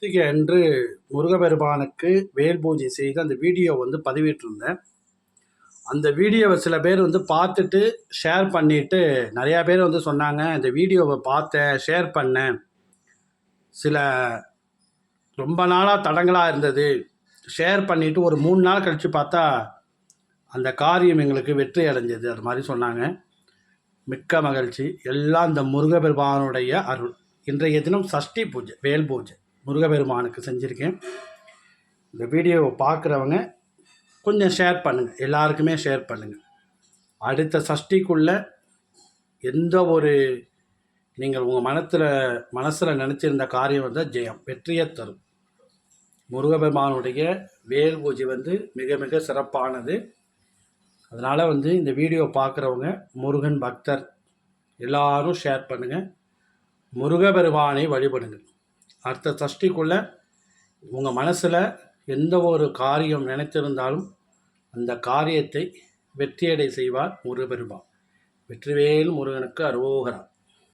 கார்த்திகை அன்று முருகப்பெருமானுக்கு வேல் பூஜை செய்து அந்த வீடியோ பதிவிட்டிருந்தேன். அந்த வீடியோவை சில பேர் பார்த்துட்டு ஷேர் பண்ணிவிட்டு நிறையா பேர் சொன்னாங்க, இந்த வீடியோவை பார்த்தேன், ஷேர் பண்ணேன், சில ரொம்ப நாளாக தடங்களாக இருந்தது, ஷேர் பண்ணிவிட்டு ஒரு 3 நாள் கழித்து பார்த்தா அந்த காரியம் எங்களுக்கு வெற்றி அடைஞ்சது, அது மாதிரி சொன்னாங்க. மிக்க மகிழ்ச்சி. எல்லாம் இந்த முருகப்பெருமானுடைய அருள். இன்றைய தினம் சஷ்டி பூஜை, வேல் பூஜை முருகப்பெருமானுக்கு செஞ்சுருக்கேன். இந்த வீடியோவை பார்க்குறவங்க கொஞ்சம் ஷேர் பண்ணுங்கள், எல்லாருக்குமே ஷேர் பண்ணுங்கள். அடுத்த சஷ்டிக்குள்ளே எந்த ஒரு நீங்கள் உங்கள் மனசில் நினச்சிருந்த காரியம் ஜெயம் வெற்றியை தரும். முருகப்பெருமானுடைய வேல் பூஜை மிக மிக சிறப்பானது. அதனால் இந்த வீடியோ பார்க்குறவங்க முருகன் பக்தர் எல்லாரும் ஷேர் பண்ணுங்கள். முருகப்பெருமானை வழிபடுங்கள். அடுத்த சஷ்டிக்குள்ளே உங்கள் மனசில் எந்த ஒரு காரியம் நினைத்திருந்தாலும் அந்த காரியத்தை வெற்றியடை செய்வார் முருகப்பெருமான். வெற்றிவேல் முருகனுக்கு அரோகரா.